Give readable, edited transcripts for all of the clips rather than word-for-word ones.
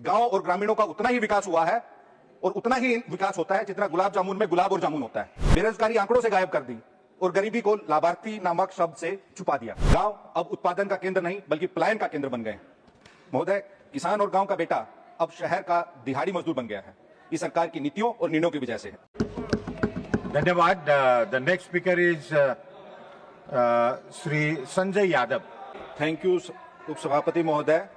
गांव और ग्रामीणों का उतना ही विकास हुआ है और उतना ही विकास होता है जितना गुलाब जामुन में गुलाब और जामुन होता है। बेरोजगारी आंकड़ों से गायब कर दी और गरीबी को लाभार्थी नामक शब्द से छुपा दिया। गांव अब उत्पादन का केंद्र नहीं बल्कि पलायन का केंद्र बन गए। महोदय, किसान और गांव का बेटा अब शहर का दिहाड़ी मजदूर बन गया है। इस सरकार की नीतियों और निर्णयों की वजह से है। धन्यवाद। The next speaker is Shri Sanjay Yadav. Thank you उपसभापति महोदय।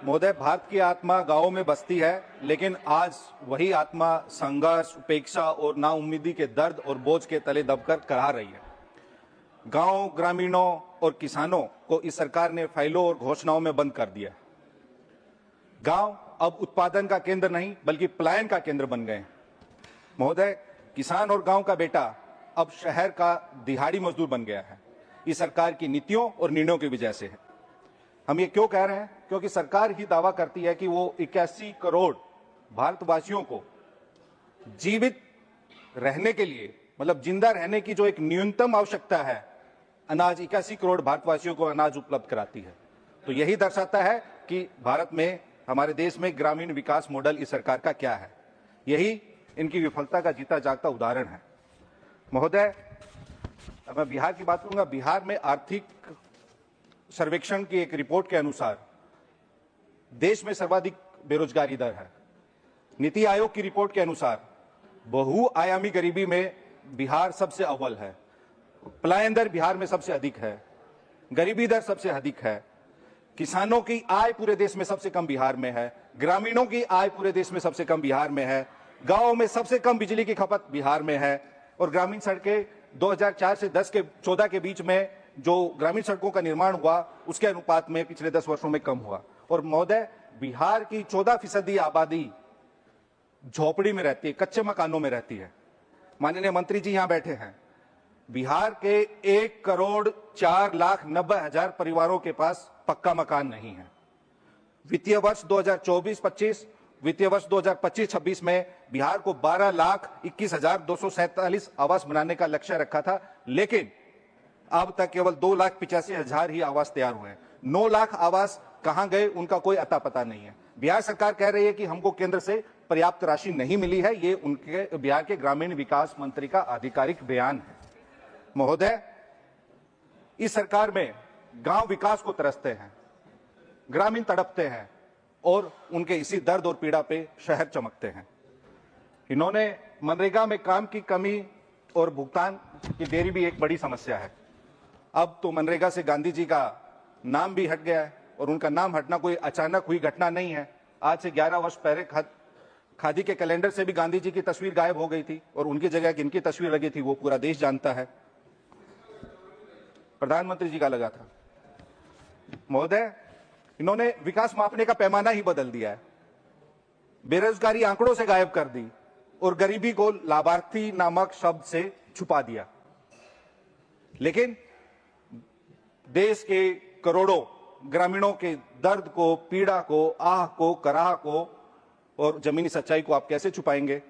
महोदय, भारत की आत्मा गांवों में बसती है, लेकिन आज वही आत्मा संघर्ष, उपेक्षा और नाउम्मीदी के दर्द और बोझ के तले दबकर कराह रही है। गांव, ग्रामीणों और किसानों को इस सरकार ने फाइलों और घोषणाओं में बंद कर दिया। गांव अब उत्पादन का केंद्र नहीं बल्कि पलायन का केंद्र बन गए। महोदय, किसान और गांव का बेटा अब शहर का दिहाड़ी मजदूर बन गया है। इस सरकार की नीतियों और निर्णयों की वजह से है। हम ये क्यों कह रहे हैं? क्योंकि सरकार ही दावा करती है कि वो 81 करोड़ भारतवासियों को जीवित रहने के लिए, मतलब जिंदा रहने की जो एक न्यूनतम आवश्यकता है, अनाज 81 करोड़ भारतवासियों को अनाज उपलब्ध कराती है। तो यही दर्शाता है कि भारत में, हमारे देश में ग्रामीण विकास मॉडल इस सरकार का क्या है। यही इनकी विफलता का जीता जागता उदाहरण है। महोदय, मैं बिहार की बात करूंगा। बिहार में आर्थिक सर्वेक्षण की एक रिपोर्ट के अनुसार देश में सर्वाधिक बेरोजगारी दर है। नीति आयोग की रिपोर्ट के अनुसार बहुआयामी गरीबी में बिहार सबसे अव्वल है। पलायन दर बिहार में सबसे अधिक है। गरीबी दर सबसे अधिक है। किसानों की आय पूरे देश में सबसे कम बिहार में है। ग्रामीणों की आय पूरे देश में सबसे कम बिहार में है। गांवों में सबसे कम बिजली की खपत बिहार में है। और ग्रामीण सड़कें 2004 से 14 के बीच में जो ग्रामीण सड़कों का निर्माण हुआ, उसके अनुपात में पिछले 10 वर्षों में कम हुआ। और महोदय, बिहार की 14% आबादी झोपड़ी में रहती है, कच्चे मकानों में रहती है। माननीय मंत्री जी यहां बैठे हैं। बिहार के 1,04,90,000 परिवारों के पास पक्का मकान नहीं है। वित्तीय वर्ष 2024-25, वित्तीय वर्ष 2025-26 में बिहार को 12,21,247 आवास बनाने का लक्ष्य रखा था, लेकिन अब तक केवल 2,85,000 ही आवास तैयार हुए हैं। 9 लाख आवास कहां गए, उनका कोई अता पता नहीं है। बिहार सरकार कह रही है कि हमको केंद्र से पर्याप्त राशि नहीं मिली है। ये उनके बिहार के ग्रामीण विकास मंत्री का आधिकारिक बयान है। महोदय, इस सरकार में गांव विकास को तरसते हैं, ग्रामीण तड़पते हैं और उनके इसी दर्द और पीड़ा पे शहर चमकते हैं। इन्होंने मनरेगा में काम की कमी और भुगतान की देरी भी एक बड़ी समस्या है। अब तो मनरेगा से गांधी जी का नाम भी हट गया है और उनका नाम हटना कोई अचानक हुई घटना नहीं है। आज से 11 वर्ष पहले खादी के कैलेंडर से भी गांधी जी की तस्वीर गायब हो गई थी और उनकी जगह किनकी तस्वीर लगी थी वो पूरा देश जानता है। प्रधानमंत्री जी का लगा था। महोदय, इन्होंने विकास मापने का पैमाना ही बदल दिया है। बेरोजगारी आंकड़ों से गायब कर दी और गरीबी को लाभार्थी नामक शब्द से छुपा दिया। लेकिन देश के करोड़ों ग्रामीणों के दर्द को, पीड़ा को, आह को, कराह को और जमीनी सच्चाई को आप कैसे छुपाएंगे?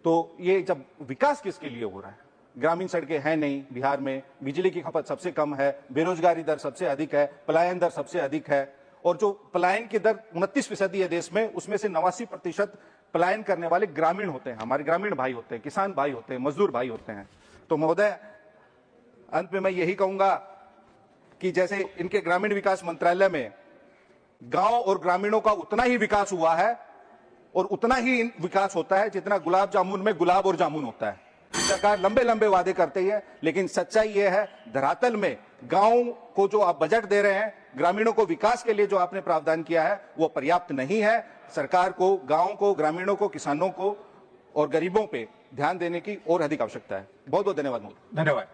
तो ये जब विकास किसके लिए हो रहा है? ग्रामीण सड़कें हैं नहीं बिहार में, बिजली की खपत सबसे कम है, बेरोजगारी दर सबसे अधिक है, पलायन दर सबसे अधिक है। और जो पलायन की दर 29% है देश में, उसमें से 89% पलायन करने वाले ग्रामीण होते हैं। हमारे ग्रामीण भाई होते हैं, किसान भाई होते हैं, मजदूर भाई होते हैं। तो महोदय, अंत में मैं यही कहूंगा कि जैसे इनके ग्रामीण विकास मंत्रालय में गांव और ग्रामीणों का उतना ही विकास हुआ है और उतना ही विकास होता है जितना गुलाब जामुन में गुलाब और जामुन होता है। सरकार लंबे लंबे वादे करती है, लेकिन सच्चाई यह है धरातल में गांव को जो आप बजट दे रहे हैं, ग्रामीणों को विकास के लिए जो आपने प्रावधान किया है, वो पर्याप्त नहीं है। सरकार को गांव को, ग्रामीणों को, किसानों को और गरीबों पे ध्यान देने की और अधिक आवश्यकता है। बहुत बहुत धन्यवाद। धन्यवाद।